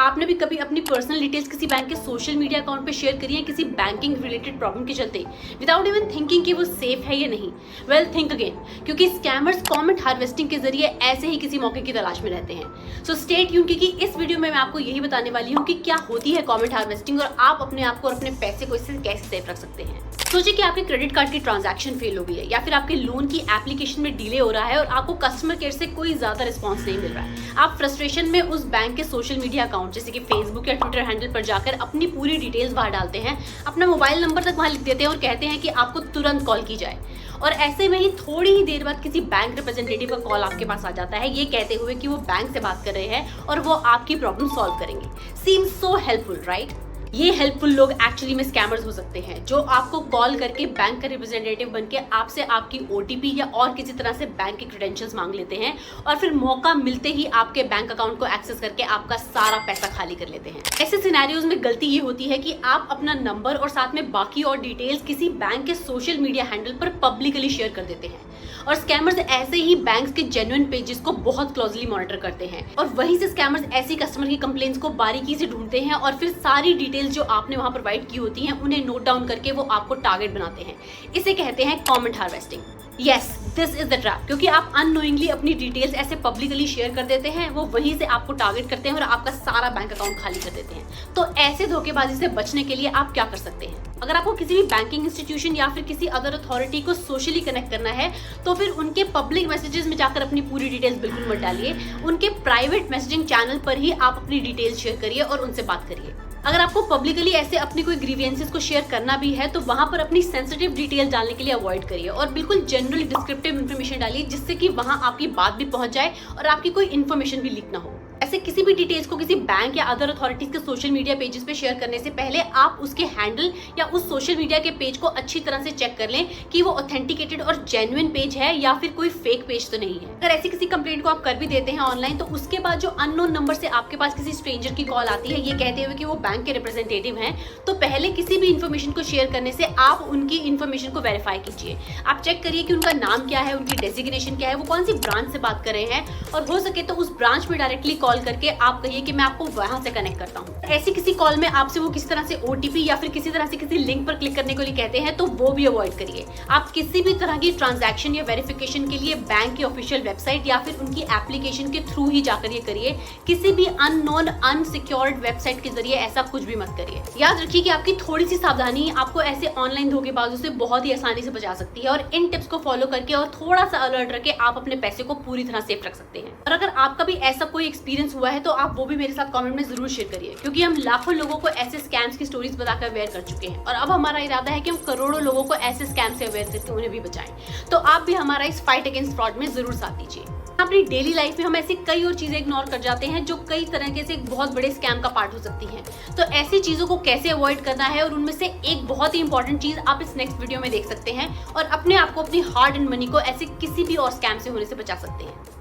आपने भी कभी अपनी पर्सनल डिटेल्स किसी बैंक के सोशल मीडिया अकाउंट पे शेयर करी है किसी बैंकिंग रिलेटेड प्रॉब्लम के चलते, विदाउट इवन थिंकिंग कि वो सेफ है या नहीं? वेल, थिंक अगेन, क्योंकि स्कैमर्स कमेंट हार्वेस्टिंग के जरिए ऐसे ही किसी मौके की तलाश में रहते हैं। सो स्टे ट्यून्ड, क्योंकि इस वीडियो में मैं आपको यही बताने वाली हूँ कि क्या होती है कमेंट हार्वेस्टिंग और आप अपने आप को और अपने पैसे को इससे कैसे सेफ रख सकते हैं। सोचिए कि आपके क्रेडिट कार्ड की ट्रांजैक्शन फेल हो गई है या फिर आपके लोन की एप्लीकेशन में डिले हो रहा है और आपको कस्टमर केयर से कोई ज्यादा रिस्पांस नहीं मिल रहा है। आप फ्रस्ट्रेशन में उस बैंक के सोशल मीडिया अकाउंट जैसे कि फेसबुक या ट्विटर हैंडल पर जाकर अपनी पूरी डिटेल्स बाहर डालते हैं, अपना मोबाइल नंबर तक वहां लिख देते हैं और कहते हैं कि आपको तुरंत कॉल की जाए। और ऐसे में ही थोड़ी ही देर बाद किसी बैंक रिप्रेजेंटेटिव का कॉल आपके पास आ जाता है, ये कहते हुए कि वो बैंक से बात कर रहे हैं और वो आपकी प्रॉब्लम सॉल्व करेंगे। Seems so helpful, right? ये हेल्पफुल लोग एक्चुअली में स्कैमर्स हो सकते हैं, जो आपको कॉल करके बैंक का रिप्रेजेंटेटिव बनके आपसे आपकी ओटीपी या और किसी तरह से बैंक के क्रेडेंशियल्स मांग लेते हैं और फिर मौका मिलते ही आपके बैंक अकाउंट को एक्सेस करके आपका सारा पैसा खाली कर लेते हैं। ऐसे सिनेरियोज में गलती ये होती है कि आप अपना नंबर और साथ में बाकी और डिटेल्स किसी बैंक के सोशल मीडिया हैंडल पर पब्लिकली शेयर कर देते हैं और स्कैमर्स ऐसे ही बैंक्स के जेन्युइन पेजेस को बहुत क्लोजली मॉनिटर करते हैं और वहीं से स्कैमर्स ऐसी कस्टमर की कंप्लेंट्स को बारीकी से ढूंढते हैं और फिर सारी डिटेल्स जो आपने वहां प्रोवाइड की होती हैं उन्हें नोट डाउन करके वो आपको टारगेट बनाते हैं। इसे कहते हैं comment harvesting. Yes, this is the trap, क्योंकि आप अननोइंगली अपनी डिटेल्स ऐसे पब्लिकली शेयर कर देते हैं, वो वहीं से आपको टारगेट करते हैं और आपका सारा बैंक अकाउंट खाली कर देते हैं। तो ऐसे धोखेबाजी से बचने के लिए आप क्या कर सकते हैं? अगर आपको किसी भी बैंकिंग इंस्टीट्यूशन या फिर किसी अदर अथॉरिटी को सोशली कनेक्ट करना है तो फिर उनके पब्लिक मैसेजेस में जाकर अपनी पूरी डिटेल्स बिल्कुल मत डालिए। उनके प्राइवेट मैसेजिंग चैनल पर ही आप अपनी डिटेल्स शेयर करिए और उनसे बात करिए। अगर आपको पब्लिकली ऐसे अपनी कोई ग्रीवियंसेस को शेयर करना भी है तो वहां पर अपनी सेंसिटिव डिटेल्स डालने के लिए अवॉइड करिए और बिल्कुल जनरल डिस्क्रिप्टिव इन्फॉर्मेशन डालिए, जिससे कि वहां आपकी बात भी पहुंच जाए और आपकी कोई इन्फॉर्मेशन भी लीक ना हो। ऐसे किसी भी डिटेल्स को किसी बैंक या अदर अथॉरिटीज के सोशल मीडिया पेजेस पे शेयर करने से पहले आप उसके हैंडल या उस सोशल मीडिया के पेज को अच्छी तरह से चेक कर लें कि वो ऑथेंटिकेटेड और जेन्युइन पेज है या फिर कोई फेक पेज तो नहीं है। अगर ऐसी किसी कंप्लेंट को आप कर भी देते हैं ऑनलाइन तो उसके बाद जो अननोन नंबर से आपके पास किसी स्ट्रेंजर की कॉल आती है ये कहते हुए कि वो बैंक के रिप्रेजेंटेटिव हैं, तो पहले किसी भी इन्फॉर्मेशन को शेयर करने से आप उनकी इन्फॉर्मेशन को वेरीफाई कीजिए। आप चेक करिए कि उनका नाम क्या है, उनकी डेजिग्नेशन क्या है, वो कौन सी ब्रांच से बात कर रहे हैं और हो सके तो उस ब्रांच में डायरेक्टली कॉल करके आप कहिए कि मैं आपको वहां से कनेक्ट करता हूं। ऐसी किसी कॉल में आपसे वो किसी तरह से ओटीपी या फिर किसी तरह से किसी लिंक पर क्लिक करने के लिए कहते हैं तो वो भी अवॉइड करिए। आप किसी भी तरह की ट्रांजैक्शन या वेरिफिकेशन के लिए बैंक की ऑफिशियल वेबसाइट या फिर उनकी एप्लीकेशन के थ्रू ही जाकर ये करिए। किसी भी अननोन अनसिक्योर्ड वेबसाइट के जरिए ऐसा कुछ भी मत करिए। याद रखिए कि आपकी थोड़ी सी सावधानी आपको ऐसे ऑनलाइन धोखेबाजों से बहुत ही आसानी से बचा सकती है और इन टिप्स को फॉलो करके और थोड़ा सा अलर्ट रखे आप अपने पैसे को पूरी तरह सेफ रख सकते हैं। और अगर आपका भी ऐसा कोई एक्सपीरियंस हुआ है तो आप वो भी मेरे साथ कमेंट में जरूर शेयर करिए, क्योंकि हम लाखों लोगों को ऐसे स्कैम्स की स्टोरीज बताकर अवेयर कर चुके हैं और अब हमारा इरादा है कि हम करोड़ों लोगों को ऐसे स्कैम से अवेयर करके उन्हें भी बचाएं। तो आप भी हमारा इस फाइट अगेंस्ट फ्रॉड में जरूर साथ दीजिए। अपनी डेली लाइफ में हम ऐसी कई और चीजें इग्नोर कर जाते हैं जो कई तरह से एक बहुत बड़े स्कैम का पार्ट हो सकती हैं। तो ऐसी चीजों को कैसे अवॉइड करना है और उनमें से एक बहुत ही इंपॉर्टेंट चीज आप इस नेक्स्ट वीडियो में देख सकते हैं और अपने आप को, अपनी हार्ड एंड मनी को ऐसे किसी भी और स्कैम से होने से बचा सकते हैं।